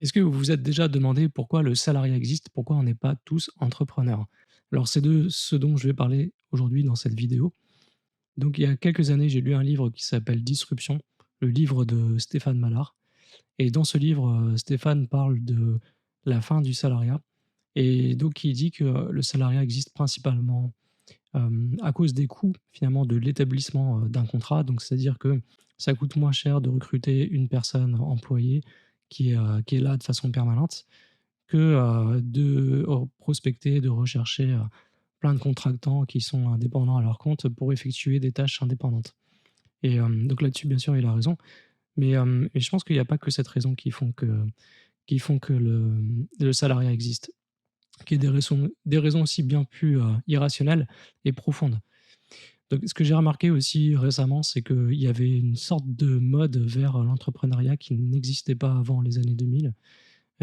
Est-ce que vous vous êtes déjà demandé pourquoi le salariat existe? Pourquoi on n'est pas tous entrepreneurs? Alors c'est de ce dont je vais parler aujourd'hui dans cette vidéo. Donc il y a quelques années, j'ai lu un livre qui s'appelle Disruption, le livre de Stéphane Mallard, et dans ce livre, Stéphane parle de la fin du salariat, et donc il dit que le salariat existe principalement, à cause des coûts finalement de l'établissement, d'un contrat. Donc c'est-à-dire que ça coûte moins cher de recruter une personne employée qui est là de façon permanente que, de prospecter, de rechercher, plein de contractants qui sont indépendants à leur compte pour effectuer des tâches indépendantes. Et donc là-dessus, bien sûr, il a raison, mais je pense qu'il y a pas que cette raison qui font que le salariat existe, qu'il y a des raisons aussi bien plus, irrationnelles et profondes. Donc ce que j'ai remarqué aussi récemment, c'est qu'il y avait une sorte de mode vers l'entrepreneuriat qui n'existait pas avant les années 2000.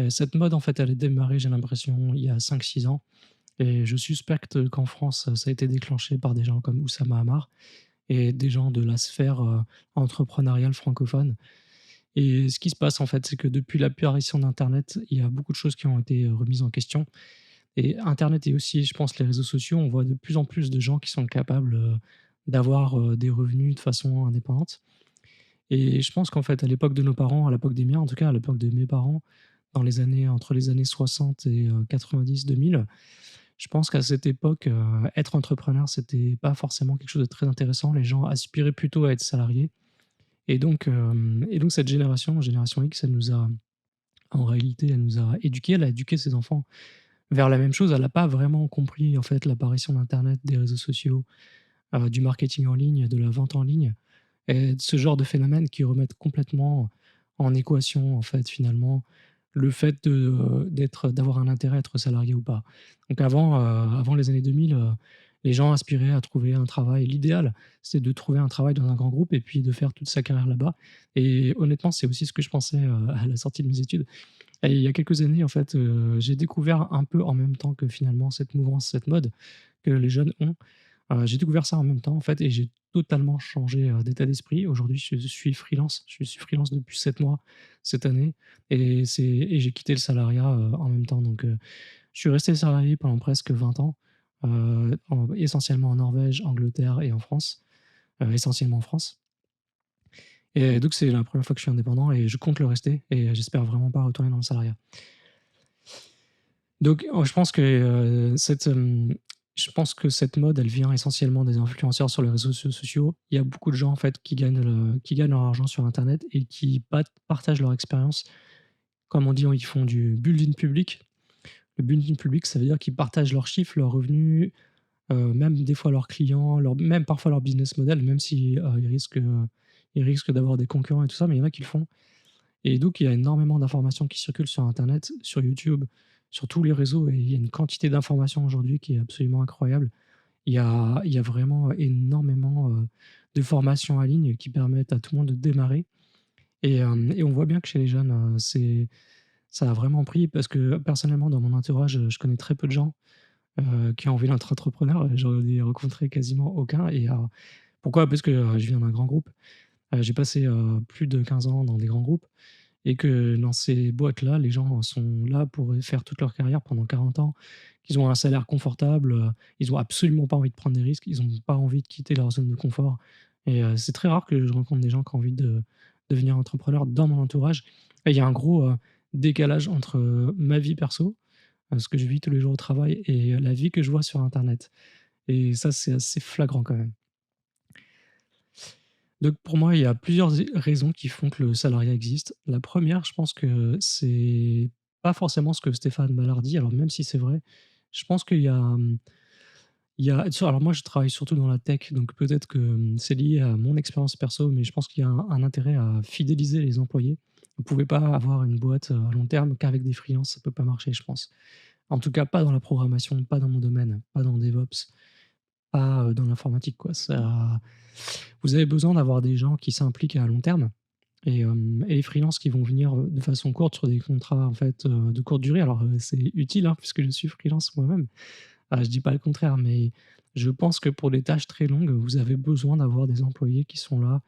Cette mode, en fait, elle a démarré, j'ai l'impression, il y a 5, 6 ans, et je suspecte qu'en France, ça a été déclenché par des gens comme Oussama Hamar et des gens de la sphère, entrepreneuriale francophone. Et ce qui se passe, en fait, c'est que depuis l'apparition d'internet, il y a beaucoup de choses qui ont été, remises en question, et internet et aussi, je pense, les réseaux sociaux, on voit de plus en plus de gens qui sont capables, d'avoir, des revenus de façon indépendante. Et je pense qu'en fait, à l'époque de nos parents, à l'époque des miens en tout cas, à l'époque de mes parents, dans les années entre les années 60 et 90-2000, je pense qu'à cette époque, être entrepreneur, c'était pas forcément quelque chose de très intéressant. Les gens aspiraient plutôt à être salariés, et donc cette génération, génération X, elle nous a en réalité, elle nous a éduqués, elle a éduqué ses enfants vers la même chose. Elle a pas vraiment compris, en fait, l'apparition d'internet, des réseaux sociaux, du marketing en ligne, de la vente en ligne. Et ce genre de phénomènes qui remettent complètement en équation, en fait, finalement, le fait d'avoir un intérêt à être salarié ou pas. Donc avant les années 2000, les gens aspiraient à trouver un travail. L'idéal, c'est de trouver un travail dans un grand groupe et puis de faire toute sa carrière là-bas, et honnêtement, c'est aussi ce que je pensais, à la sortie de mes études. Et il y a quelques années, en fait, j'ai découvert un peu en même temps que finalement cette mouvance, cette mode que les jeunes ont. J'ai découvert ça en même temps, en fait, et j'ai totalement changé, d'état d'esprit. Aujourd'hui, je suis freelance. Je suis freelance depuis 7 mois cette année, et j'ai quitté le salariat, en même temps. Donc je suis resté salarié pendant presque 20 ans, essentiellement en Norvège, Angleterre et en France, essentiellement en France, et donc c'est la première fois que je suis indépendant et je compte le rester, et j'espère vraiment pas retourner dans le salariat. Donc, je pense que, je pense que cette mode, elle vient essentiellement des influenceurs sur les réseaux sociaux. Il y a beaucoup de gens, en fait, qui gagnent leur argent sur internet et qui partagent leur expérience. Comme on dit, ils font du building public. Le building public, ça veut dire qu'ils partagent leurs chiffres, leurs revenus, même des fois leurs clients, même parfois leur business model, même si, ils risquent d'avoir des concurrents et tout ça, mais il y en a qui le font. Et donc il y a énormément d'informations qui circulent sur internet, sur YouTube, sur tous les réseaux, et il y a une quantité d'informations aujourd'hui qui est absolument incroyable. Il y a vraiment énormément, de formations en ligne qui permettent à tout le monde de démarrer, et on voit bien que chez les jeunes, ça a vraiment pris parce que personnellement dans mon entourage, je connais très peu de gens, qui ont envie d'être entrepreneurs. J'en ai rencontré quasiment aucun, et pourquoi? Parce que, je viens d'un grand groupe. J'ai passé, plus de 15 ans dans des grands groupes, et que dans ces boîtes-là, les gens sont là pour faire toute leur carrière pendant 40 ans, qu'ils ont un salaire confortable, ils ont absolument pas envie de prendre des risques, ils ont pas envie de quitter leur zone de confort, et c'est très rare que je rencontre des gens qui ont envie de devenir entrepreneur dans mon entourage, et il y a un gros, décalage entre, ma vie perso, ce que je vis tous les jours au travail, et la vie que je vois sur internet, et ça, c'est assez flagrant quand même. Donc pour moi, il y a plusieurs raisons qui font que le salariat existe. La première, je pense que c'est pas forcément ce que Stéphane Ballard dit, alors même si c'est vrai. Je pense qu'il y a, alors moi je travaille surtout dans la tech, donc peut-être que, c'est lié à mon expérience perso, mais je pense qu'il y a un intérêt à fidéliser les employés. Vous pouvez pas avoir une boîte, à long terme qu'avec des freelances, ça peut pas marcher, je pense. En tout cas, pas dans la programmation, pas dans mon domaine, pas dans DevOps, pas, dans l'informatique, quoi. Vous avez besoin d'avoir des gens qui s'impliquent à long terme, et les freelances qui vont venir, de façon courte sur des contrats, en fait, de courte durée. Alors, c'est utile, hein, puisque je suis freelance moi-même. Je dis pas le contraire, mais je pense que pour des tâches très longues, vous avez besoin d'avoir des employés qui sont là,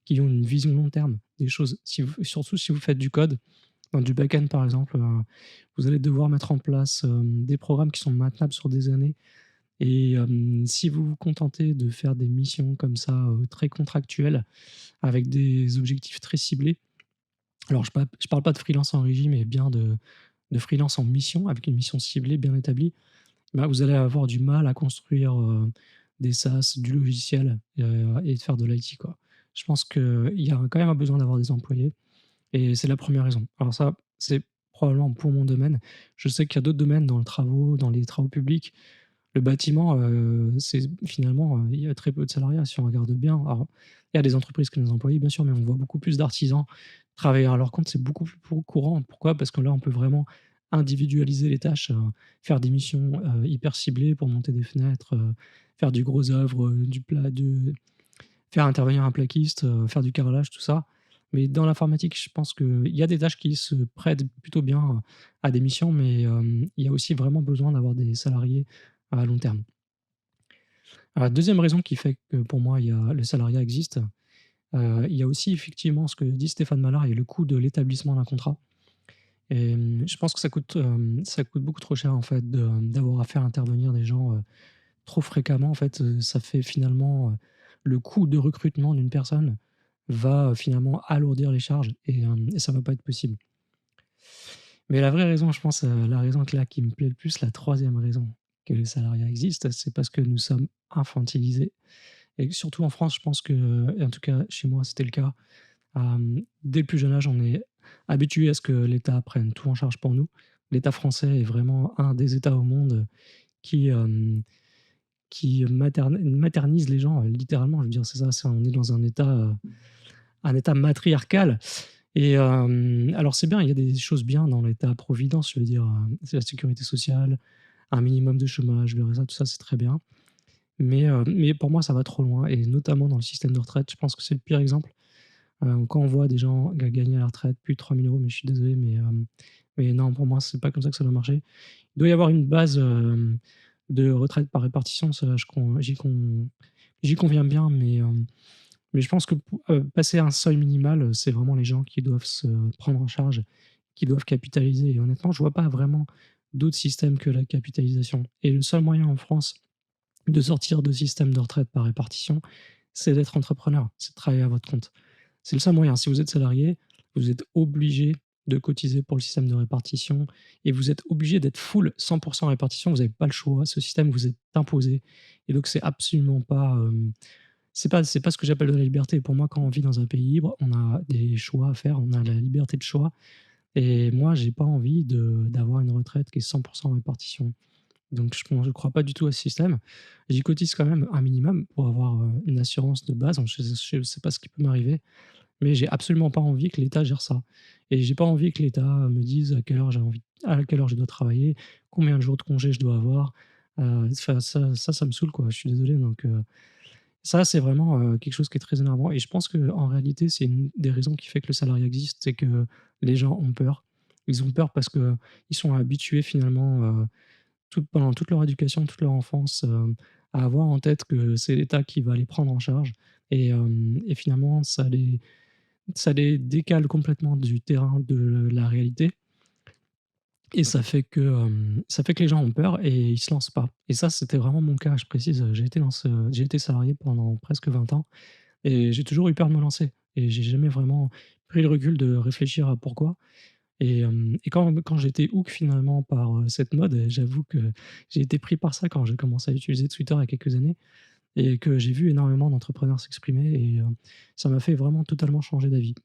qui ont une vision long terme des choses. Surtout si vous faites du code, Dans du back-end, par exemple, vous allez devoir mettre en place, des programmes qui sont maintenables sur des années et si vous vous contentez de faire des missions comme ça, très contractuelles, avec des objectifs très ciblés. Alors je parle pas de freelance en régie, mais bien de freelance en mission, avec une mission ciblée bien établie. Bah, vous allez avoir du mal à construire, des SaaS, du logiciel, et de faire de l'IT, quoi. Je pense qu'il y a quand même un besoin d'avoir des employés et c'est la première raison. Alors ça, c'est probablement pour mon domaine. Je sais qu'il y a d'autres domaines dans les travaux publics. Le bâtiment, c'est finalement, il y a très peu de salariat si on regarde bien. Alors, il y a des entreprises qui ont des employés bien sûr, mais on voit beaucoup plus d'artisans travailler à leur compte, c'est beaucoup plus courant. Pourquoi? Parce que là, on peut vraiment individualiser les tâches, faire des missions, hyper ciblées pour monter des fenêtres, faire du gros œuvre, du plat de faire intervenir un plaquiste, faire du carrelage, tout ça. Mais dans l'informatique, je pense qu'il y a des tâches qui se prêtent plutôt bien à des missions, mais il y a aussi vraiment besoin d'avoir des salariés à long terme. Alors, la 2e raison qui fait que pour moi, il y a le salariat existe, il y a aussi effectivement ce que dit Stéphane Mallard et le coût de l'établissement d'un contrat. Et je pense que ça coûte beaucoup trop cher en fait d'avoir à faire intervenir des gens, trop fréquemment. En fait, ça fait finalement, le coût de recrutement d'une personne va, finalement alourdir les charges et ça va pas être possible. Mais la vraie raison, je pense, la raison que là qui me plaît le plus, la 3e raison que le salariat existe, c'est parce que nous sommes infantilisés et surtout en France, je pense que et en tout cas chez moi, c'était le cas. Dès le plus jeune âge, on est habitué à ce que l'État prenne tout en charge pour nous. L'État français est vraiment un des États au monde qui, maternise les gens, littéralement. Je veux dire, c'est ça, on est dans un État matriarcal et alors c'est bien, il y a des choses bien dans l'État-providence, je veux dire, c'est la sécurité sociale, un minimum de chômage, le RSA, tout ça, c'est très bien. Mais pour moi, ça va trop loin et notamment dans le système de retraite, je pense que c'est le pire exemple. Quand on voit des gens gagner à la retraite plus de 3 000 €, mais je suis désolé, mais non, pour moi, c'est pas comme ça que ça doit marcher. Il doit y avoir une base, de retraite par répartition, ça je con j'y conviens bien, mais je pense que passer un seuil minimal, c'est vraiment les gens qui doivent se prendre en charge, qui doivent capitaliser et honnêtement, je vois pas vraiment d'autres systèmes que la capitalisation et le seul moyen en France de sortir de système de retraite par répartition, c'est d'être entrepreneur, c'est de travailler à votre compte. C'est le seul moyen. Si vous êtes salarié, vous êtes obligé de cotiser pour le système de répartition et vous êtes obligé d'être full 100 répartition. Vous n'avez pas le choix. Ce système vous est imposé et donc c'est absolument pas, c'est pas ce que j'appelle de la liberté. Pour moi, quand on vit dans un pays libre, on a des choix à faire, on a la liberté de choix et moi, j'ai pas envie d'avoir une retraite qui est 100 répartition. Donc je crois pas du tout à ce système. J'y cotise quand même un minimum pour avoir, une assurance de base. Donc je sais pas ce qui peut m'arriver, mais j'ai absolument pas envie que l'État gère ça et j'ai pas envie que l'État me dise à quelle heure je dois travailler, combien de jours de congé je dois avoir. Enfin ça me saoule quoi, je suis désolé donc ça c'est vraiment, quelque chose qui est très énervant et je pense qu'en réalité, c'est une des raisons qui fait que le salariat existe, c'est que les gens ont peur. Ils ont peur parce qu'ils sont habitués finalement, pendant toute leur éducation, toute leur enfance, à avoir en tête que c'est l'État qui va les prendre en charge et finalement ça les décale complètement du terrain de la réalité et ça fait que les gens ont peur et ils se lancent pas et ça, c'était vraiment mon cas, je précise, j'ai été salarié pendant presque 20 ans et j'ai toujours eu peur de me lancer et j'ai jamais vraiment pris le recul de réfléchir à pourquoi et quand j'ai été hook finalement par, cette mode, j'avoue que j'ai été pris par ça quand j'ai commencé à utiliser Twitter il y a quelques années et que j'ai vu énormément d'entrepreneurs s'exprimer et ça m'a fait vraiment totalement changer d'avis.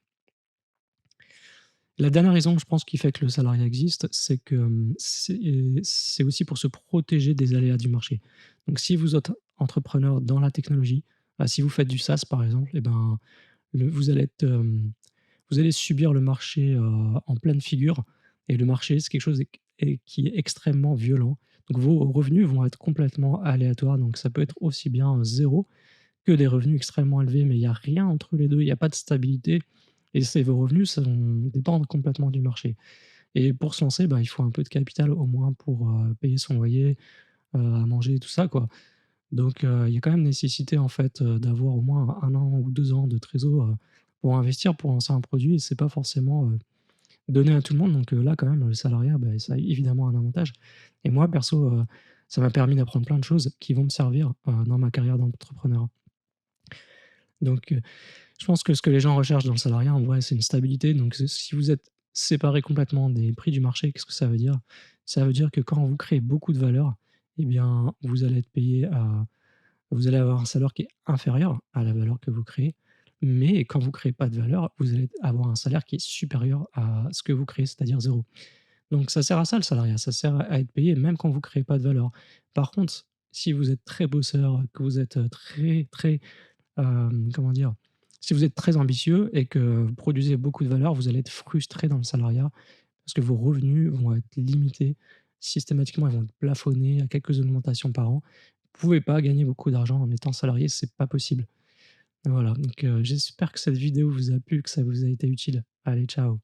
La dernière raison, je pense, qui fait que le salariat existe, c'est que, c'est aussi pour se protéger des aléas du marché. Donc si vous êtes entrepreneur dans la technologie, si vous faites du SaaS par exemple et ben, vous allez être, vous allez subir le marché, en pleine figure et le marché, c'est quelque chose qui est extrêmement violent. Donc vos revenus vont être complètement aléatoires, donc ça peut être aussi bien 0 que des revenus extrêmement élevés, mais il y a rien entre les 2. Il y a pas de stabilité et c'est vos revenus dépendent complètement du marché et pour se lancer, bah, il faut un peu de capital au moins pour, payer son loyer, à manger, tout ça, quoi. Donc il y a quand même nécessité, en fait, d'avoir au moins 1 an ou 2 ans de trésor, pour investir, pour lancer un produit et c'est pas forcément, donné à tout le monde, donc là, quand même, le salariat, ça a évidemment un avantage et moi, perso, ça m'a permis d'apprendre plein de choses qui vont me servir, dans ma carrière d'entrepreneur. Donc je pense que ce que les gens recherchent dans le salariat, en vrai, c'est une stabilité. Donc si vous êtes séparés complètement des prix du marché, qu'est-ce que ça veut dire? Ça veut dire que quand vous créez beaucoup de valeur, eh bien, vous allez avoir un salaire qui est inférieur à la valeur que vous créez, mais quand vous créez pas de valeur, vous allez avoir un salaire qui est supérieur à ce que vous créez, c'est-à-dire zéro. Donc ça sert à ça le salariat, ça sert à être payé même quand vous créez pas de valeur. Par contre, si vous êtes très bosseur, que vous êtes, très, très, comment dire? Si vous êtes très ambitieux et que vous produisez beaucoup de valeur, vous allez être frustré dans le salariat parce que vos revenus vont être limités. Systématiquement, ils vont être plafonnés à quelques augmentations par an. Vous pouvez pas gagner beaucoup d'argent en étant salarié, c'est pas possible. Voilà, donc j'espère que cette vidéo vous a plu, que ça vous a été utile. Allez, ciao.